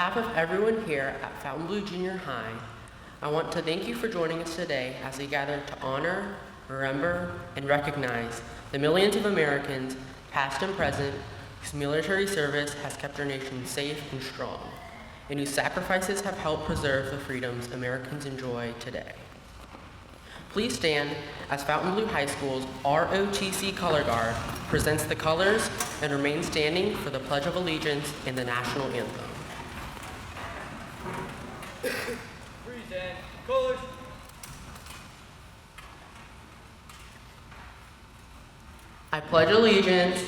behalf of everyone here at Fontainebleau Junior High, I want to thank you for joining us today as we gather to honor, remember, and recognize the millions of Americans, past and present, whose military service has kept our nation safe and strong, and whose sacrifices have helped preserve the freedoms Americans enjoy today. Please stand as Fontainebleau High School's ROTC Color Guard presents the colors and remain standing for the Pledge of Allegiance and the National Anthem. Present colors. I pledge allegiance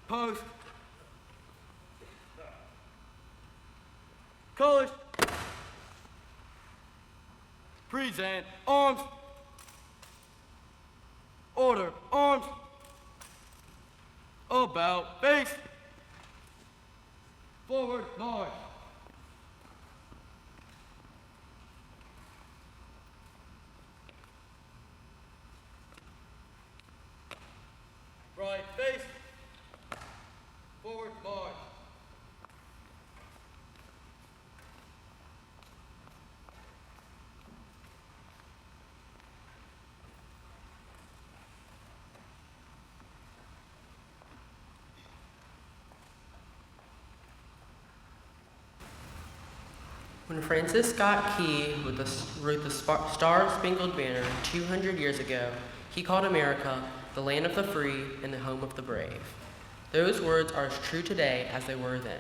Post. Colors. Present. Arms. Order. Arms. About. Face. Forward. March. Right. Face. Forward, march. When Francis Scott Key wrote the Star-Spangled Banner 200 years ago, he called America the land of the free and the home of the brave. Those words are as true today as they were then.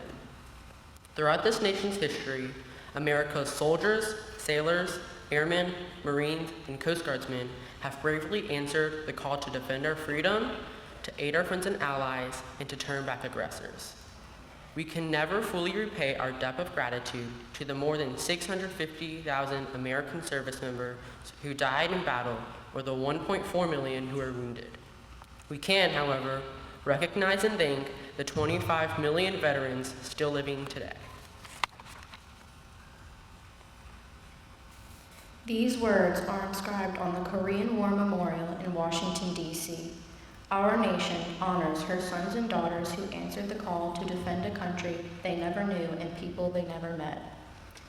Throughout this nation's history, America's soldiers, sailors, airmen, Marines, and Coast Guardsmen have bravely answered the call to defend our freedom, to aid our friends and allies, and to turn back aggressors. We can never fully repay our debt of gratitude to the more than 650,000 American service members who died in battle or the 1.4 million who are wounded. We can, however, recognize and thank the 25 million veterans still living today. These words are inscribed on the Korean War Memorial in Washington, D.C. Our nation honors her sons and daughters who answered the call to defend a country they never knew and people they never met.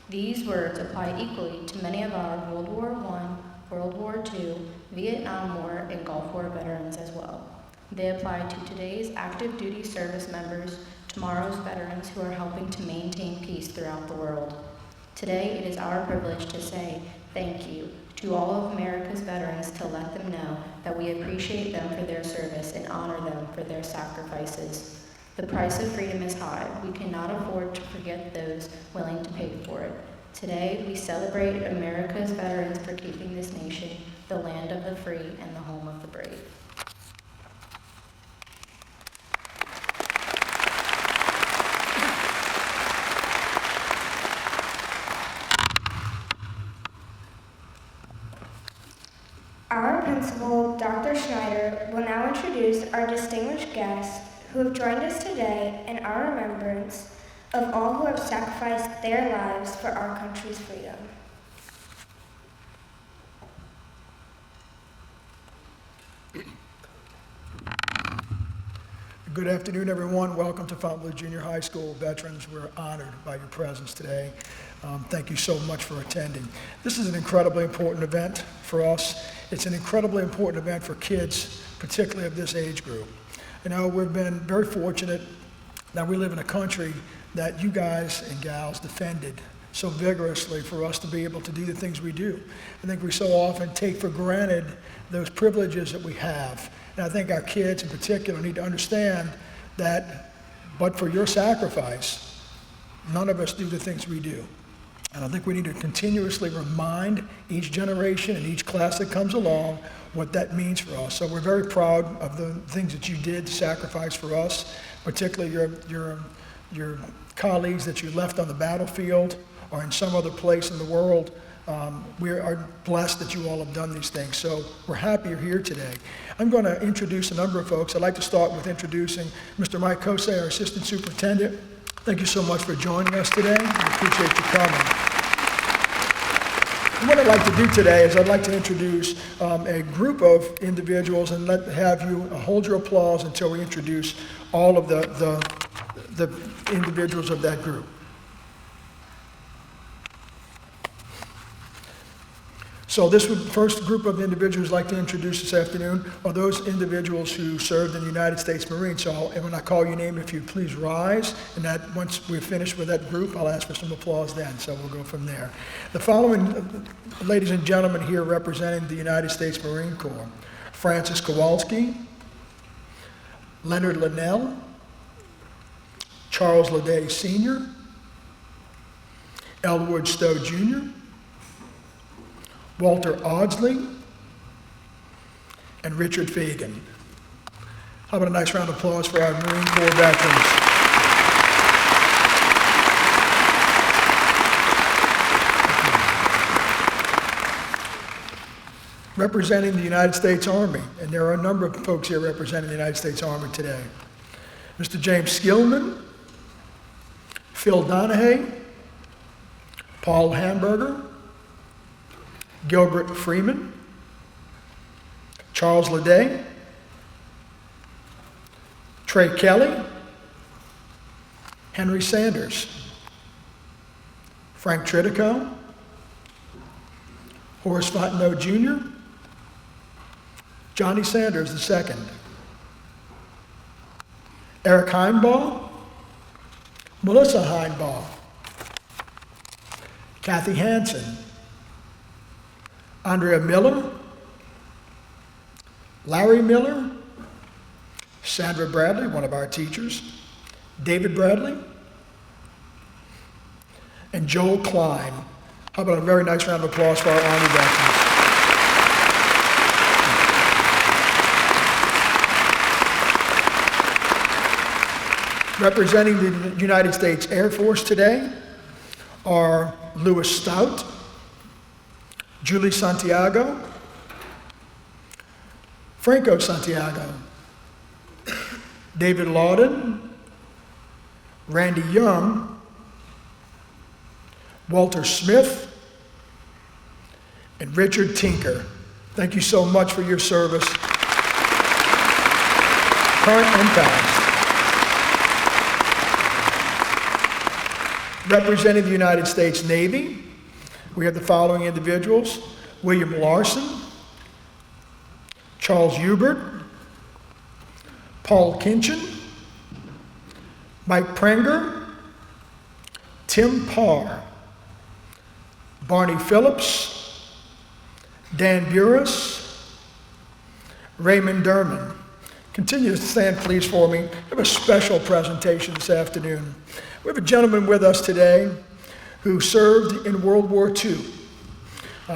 These words apply equally to many of our World War I, World War II, Vietnam War, and Gulf War veterans as well. They apply to today's active duty service members, tomorrow's veterans who are helping to maintain peace throughout the world. Today, it is our privilege to say thank you to all of America's veterans, to let them know that we appreciate them for their service and honor them for their sacrifices. The price of freedom is high. We cannot afford to forget those willing to pay for it. Today, we celebrate America's veterans for keeping this nation the land of the free and the home of the brave. Our principal, Dr. Schneider, will now introduce our distinguished guests who have joined us today in our remembrance of all who have sacrificed their lives for our country's freedom. Good afternoon, everyone. Welcome to Fontainebleau Junior High School. Veterans, we're honored by your presence today. Thank you so much for attending. This is an incredibly important event for us. It's an incredibly important event for kids, particularly of this age group. You know, we've been very fortunate that we live in a country that you guys and gals defended so vigorously for us to be able to do the things we do. I think we so often take for granted those privileges that we have. And I think our kids in particular need to understand that, but for your sacrifice, none of us do the things we do. And I think we need to continuously remind each generation and each class that comes along what that means for us. So we're very proud of the things that you did to sacrifice for us, particularly your colleagues that you left on the battlefield or in some other place in the world. We are blessed that you all have done these things. So we're happy you're here today. I'm going to introduce a number of folks. I'd like to start with introducing Mr. Mike Kosei, our Assistant Superintendent. Thank you so much for joining us today. We appreciate you coming. And what I'd like to do today is I'd like to introduce a group of individuals and have you hold your applause until we introduce all of the individuals of that group. So this first group of individuals I'd like to introduce this afternoon are those individuals who served in the United States Marines. So and when I call your name, if you please rise, and that once we're finished with that group, I'll ask for some applause then, so we'll go from there. The following ladies and gentlemen here representing the United States Marine Corps: Francis Kowalski, Leonard Linnell, Charles Leday Sr., Elwood Stowe Jr., Walter Audsley, and Richard Fagan. How about a nice round of applause for our Marine Corps veterans? Representing the United States Army, and there are a number of folks here representing the United States Army today: Mr. James Skillman, Phil Donahue, Paul Hamburger, Gilbert Freeman, Charles Leday, Trey Kelly, Henry Sanders, Frank Tridico, Horace Fontainebleau Jr., Johnny Sanders II, Eric Heinbaugh, Melissa Heinbaugh, Kathy Hansen, Andrea Miller, Larry Miller, Sandra Bradley, one of our teachers, David Bradley, and Joel Klein. How about a very nice round of applause for our Army veterans? Representing the United States Air Force today are Louis Stout, Julie Santiago, Franco Santiago, David Lawden, Randy Young, Walter Smith, and Richard Tinker. Thank you so much for your service, current and past. Representing the United States Navy, we have the following individuals: William Larson, Charles Hubert, Paul Kinchin, Mike Prenger, Tim Parr, Barney Phillips, Dan Burris, Raymond Derman. Continue to stand, please, for me. I have a special presentation this afternoon. We have a gentleman with us today who served in World War II.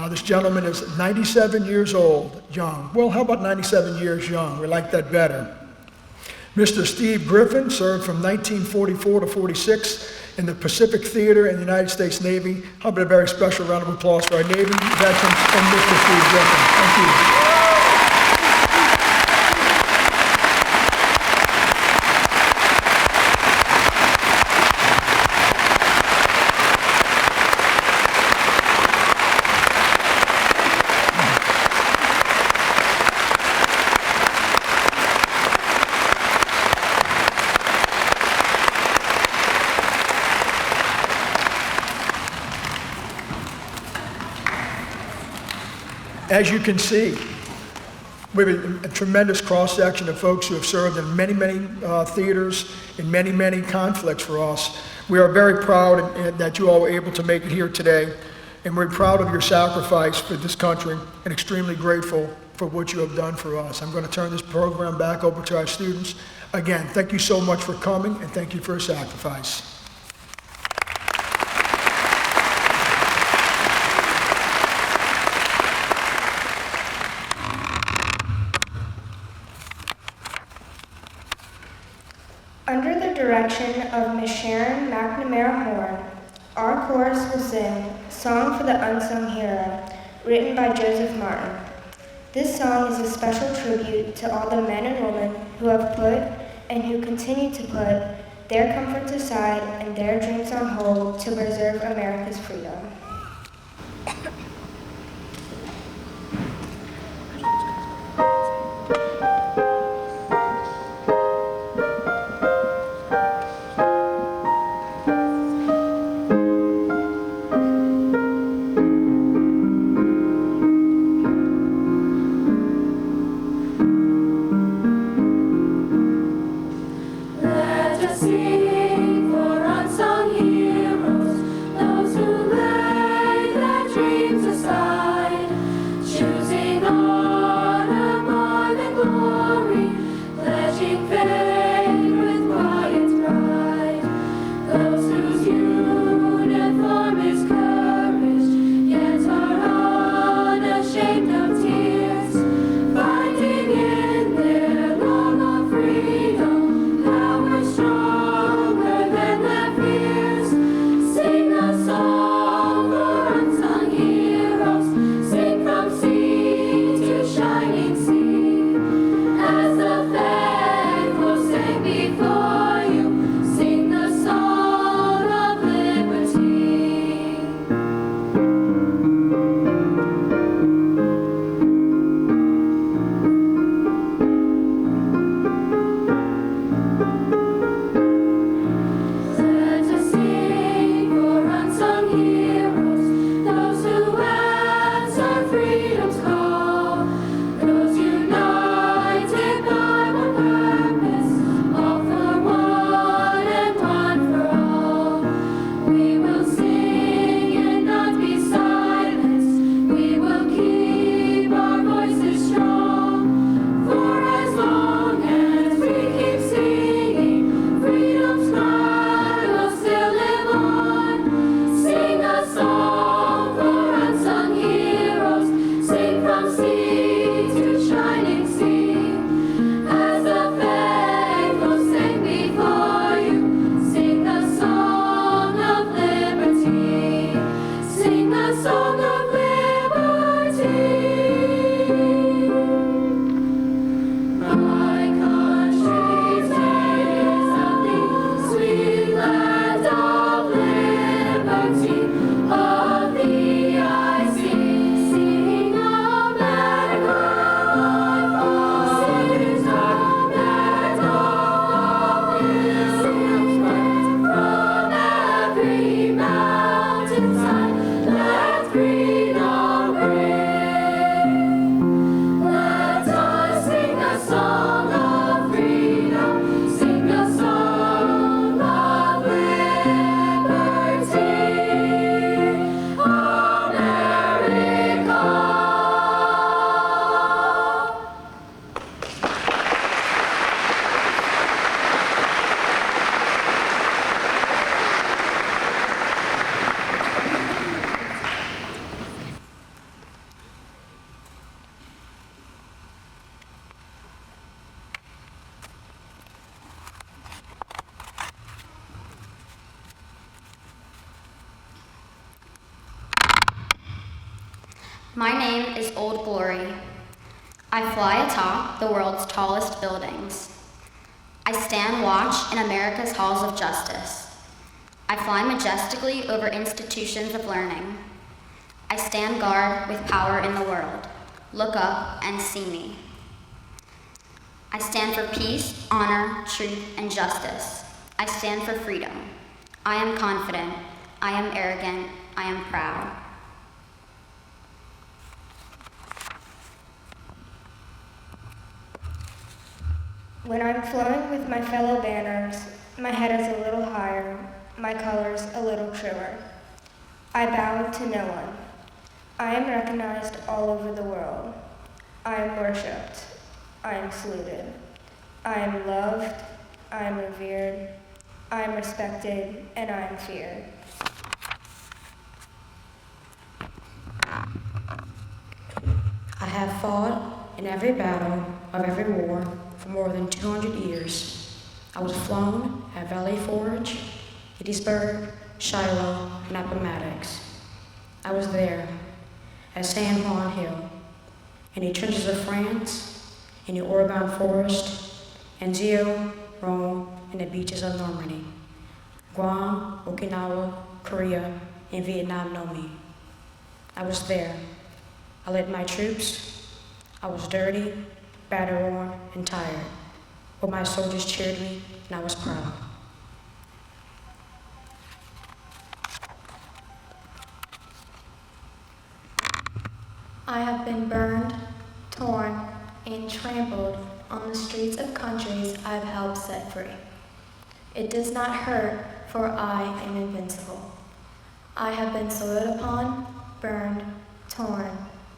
This gentleman is 97 years old, young. Well, how about 97 years young? We like that better. Mr. Steve Griffin served from 1944 to 46 in the Pacific Theater in the United States Navy. How about a very special round of applause for our Navy veterans and Mr. Steve Griffin. Thank you. As you can see, we have a tremendous cross-section of folks who have served in many, many theaters, in many, many conflicts for us. We are very proud that you all were able to make it here today, and we're proud of your sacrifice for this country and extremely grateful for what you have done for us. I'm going to turn this program back over to our students. Again, thank you so much for coming, and thank you for your sacrifice. Under the direction of Miss Sharon McNamara Horn, our chorus will sing Song for the Unsung Hero, written by Joseph Martin. This song is a special tribute to all the men and women who have put and who continue to put their comforts aside and their dreams on hold to preserve America's freedom. My name is Old Glory. I fly atop the world's tallest buildings. I stand watch in America's halls of justice. I fly majestically over institutions of learning. I stand guard with power in the world. Look up and see me. I stand for peace, honor, truth, and justice. I stand for freedom. I am confident. I am arrogant. I am proud. When I'm flowing with my fellow banners, my head is a little higher, my colors a little truer. I bow to no one. I am recognized all over the world. I am worshipped. I am saluted. I am loved. I am revered. I am respected, and I am feared. I have fought in every battle of every war for more than 200 years. I was flown at Valley Forge, Gettysburg, Shiloh, and Appomattox. I was there at San Juan Hill, in the trenches of France, in the Oregon forest, Anzio, Rome, and the beaches of Normandy. Guam, Okinawa, Korea, and Vietnam know me. I was there. I led my troops. I was dirty, battle-worn, and tired, but my soldiers cheered me, and I was proud. I have been burned, torn, and trampled on the streets of countries I have helped set free. It does not hurt, for I am invincible. I have been soiled upon, burned, torn,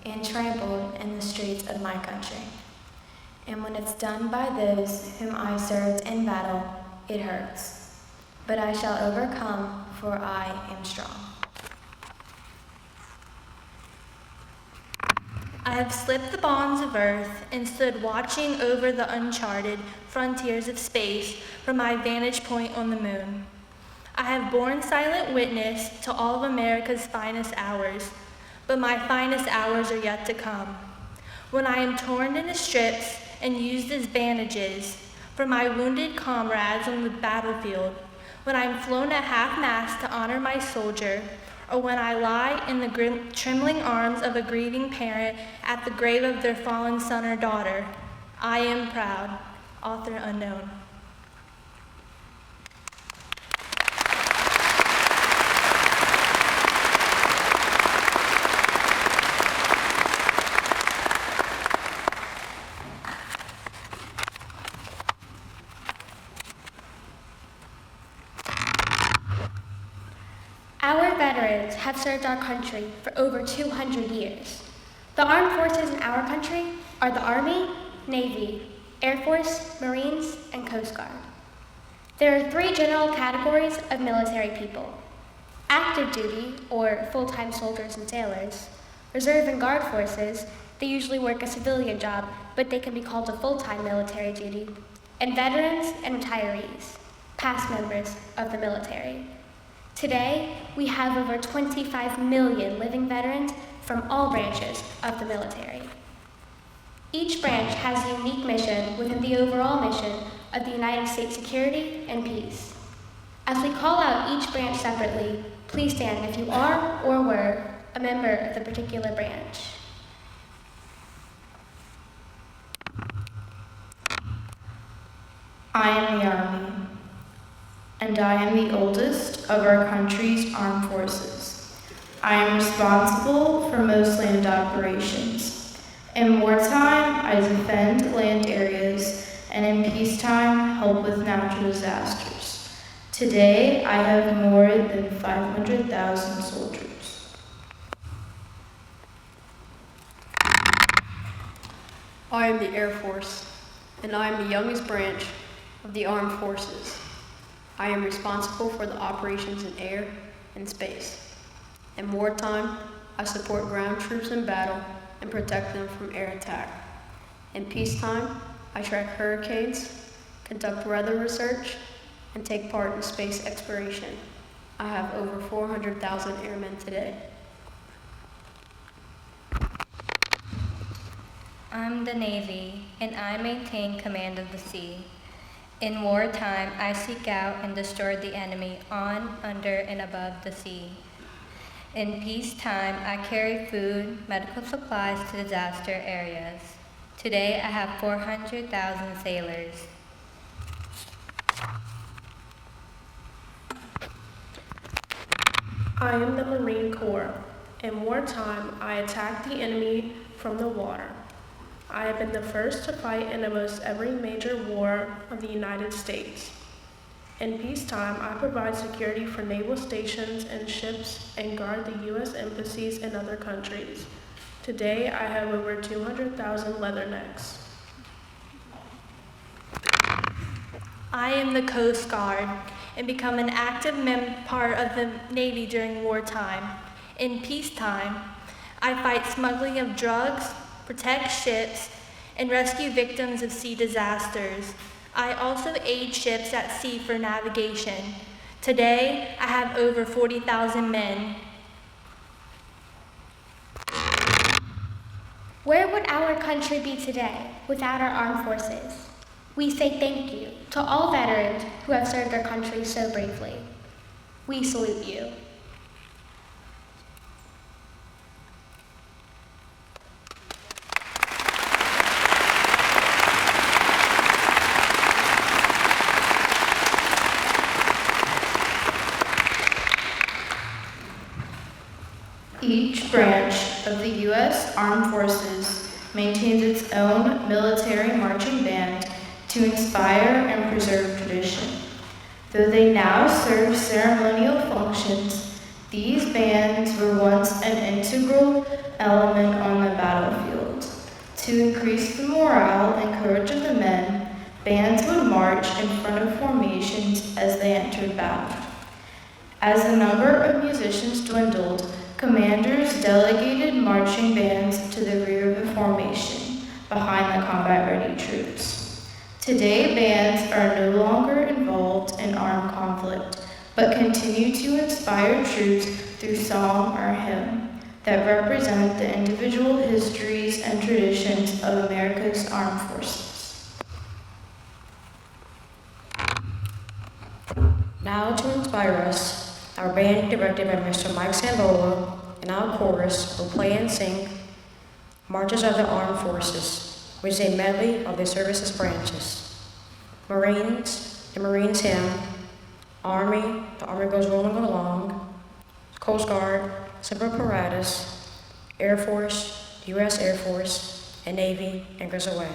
and trampled in the streets of my country. And when it's done by those whom I served in battle, it hurts. But I shall overcome, for I am strong. I have slipped the bonds of earth and stood watching over the uncharted frontiers of space from my vantage point on the moon. I have borne silent witness to all of America's finest hours, but my finest hours are yet to come. When I am torn into strips and used as bandages for my wounded comrades on the battlefield, when I am flown at half-mast to honor my soldier, or when I lie in the trembling arms of a grieving parent at the grave of their fallen son or daughter, I am proud. Author unknown. Our veterans have served our country for over 200 years. The armed forces in our country are the Army, Navy, Air Force, Marines, and Coast Guard. There are 3 general categories of military people: active duty, or full-time soldiers and sailors; reserve and guard forces, they usually work a civilian job, but they can be called to full-time military duty; and veterans and retirees, past members of the military. Today, we have over 25 million living veterans from all branches of the military. Each branch has a unique mission within the overall mission of the United States security and peace. As we call out each branch separately, please stand if you are or were a member of the particular branch. I am the Army, and I am the oldest of our country's armed forces. I am responsible for most land operations. In wartime, I defend land areas, and in peacetime, help with natural disasters. Today, I have more than 500,000 soldiers. I am the Air Force, and I am the youngest branch of the armed forces. I am responsible for the operations in air and space. In wartime, I support ground troops in battle and protect them from air attack. In peacetime, I track hurricanes, conduct weather research, and take part in space exploration. I have over 400,000 airmen today. I'm the Navy, and I maintain command of the sea. In wartime, I seek out and destroy the enemy on, under, and above the sea. In peacetime, I carry food, medical supplies to disaster areas. Today, I have 400,000 sailors. I am the Marine Corps. In wartime, I attack the enemy from the water. I have been the first to fight in almost every major war of the United States. In peacetime, I provide security for naval stations and ships and guard the U.S. embassies in other countries. Today, I have over 200,000 leathernecks. I am the Coast Guard and become an active part of the Navy during wartime. In peacetime, I fight smuggling of drugs, protect ships, and rescue victims of sea disasters. I also aid ships at sea for navigation. Today, I have over 40,000 men. Where would our country be today without our armed forces? We say thank you to all veterans who have served their country so bravely. We salute you. Each branch of the U.S. Armed Forces maintains its own military marching band to inspire and preserve tradition. Though they now serve ceremonial functions, these bands were once an integral element on the battlefield. To increase the morale and courage of the men, bands would march in front of formations as they entered battle. As the number of musicians dwindled, commanders delegated marching bands to the rear of the formation, behind the combat-ready troops. Today, bands are no longer involved in armed conflict, but continue to inspire troops through song or hymn that represent the individual histories and traditions of America's armed forces. Now to inspire us, our band, directed by Mr. Mike Sambola, and our chorus will play and sing Marches of the Armed Forces, which is a medley of the service's branches. Marines, the Marines hymn. Army, the Army goes rolling along. Coast Guard, Semper Paratus. Air Force, U.S. Air Force, and Navy, anchors away.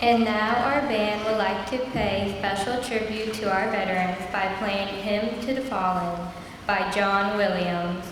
And now our band would like to pay special tribute to our veterans by playing Hymn to the Fallen by John Williams.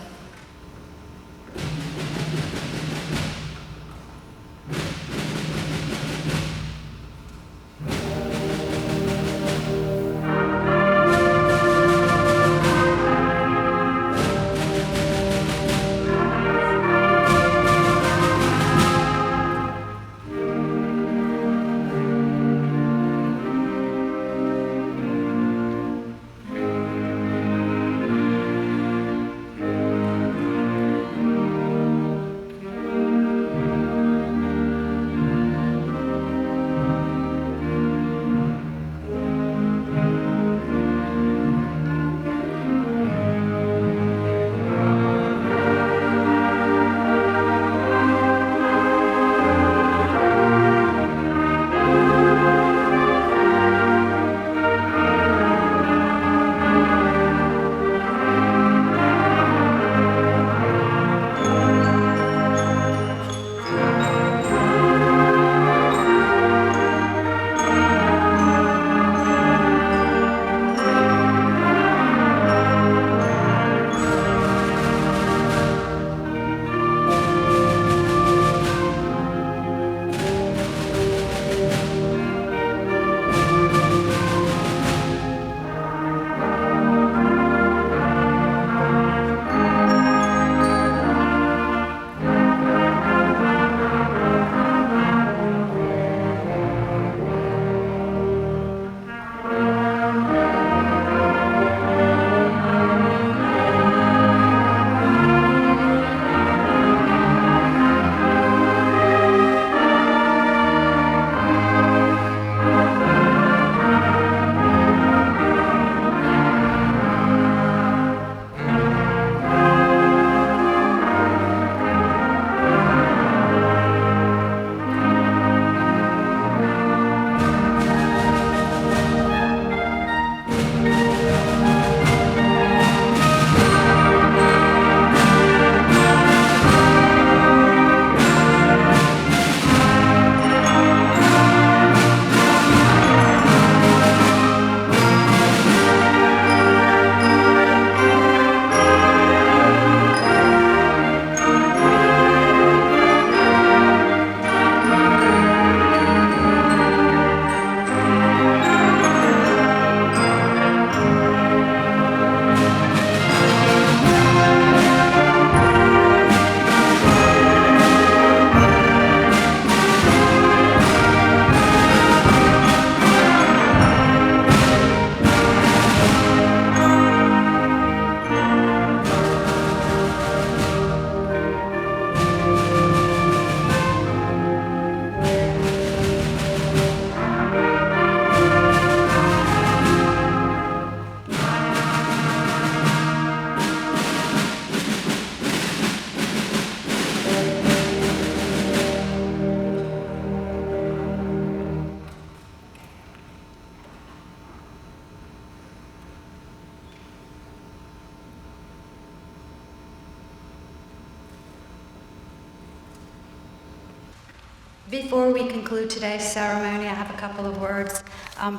Before we conclude today's ceremony, I have a couple of words.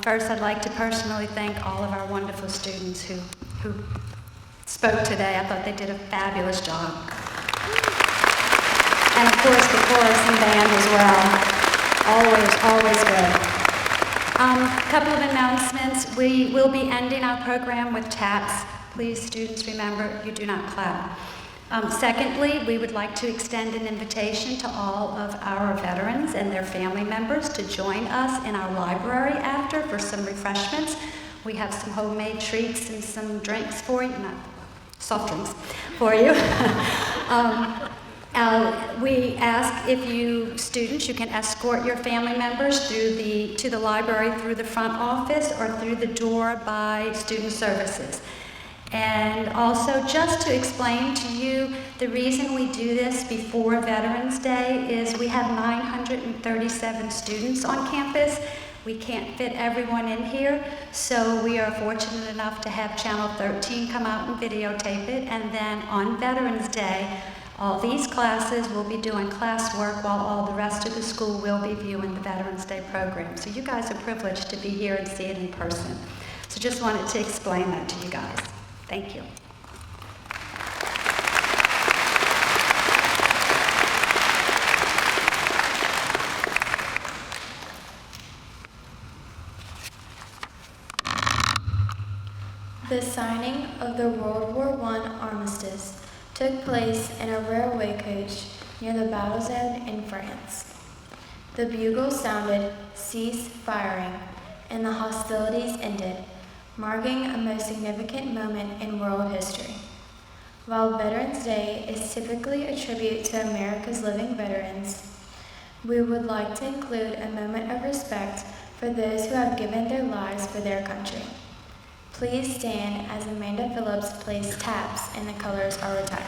First, I'd like to personally thank all of our wonderful students who spoke today. I thought they did a fabulous job. And of course, the chorus and band as well. Always good. A couple of announcements. We will be ending our program with taps. Please, students, remember, you do not clap. Secondly, we would like to extend an invitation to all of our veterans and their family members to join us in our library after for some refreshments. We have some homemade treats and some drinks for you, not soft drinks for you. We ask if you students, you can escort your family members to the library through the front office or through the door by student services. And also, just to explain to you, the reason we do this before Veterans Day is we have 937 students on campus. We can't fit everyone in here, so we are fortunate enough to have Channel 13 come out and videotape it. And then on Veterans Day, All these classes will be doing classwork while all the rest of the school will be viewing the Veterans Day program. So you guys are privileged to be here and see it in person. So just wanted to explain that to you guys. Thank you. The signing of the World War I armistice took place in a railway coach near the battle zone in France. The bugle sounded, "Cease firing," and the hostilities ended, marking a most significant moment in world history. While Veterans Day is typically a tribute to America's living veterans, we would like to include a moment of respect for those who have given their lives for their country. Please stand as Amanda Phillips plays taps and the colors are retired.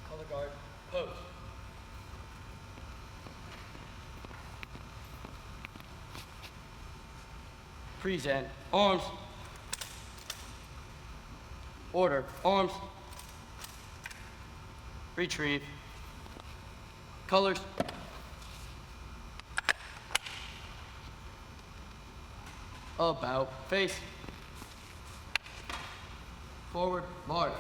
Color guard, pose. Present, arms. Order, arms. Retrieve. Colors. About, face. Forward, march.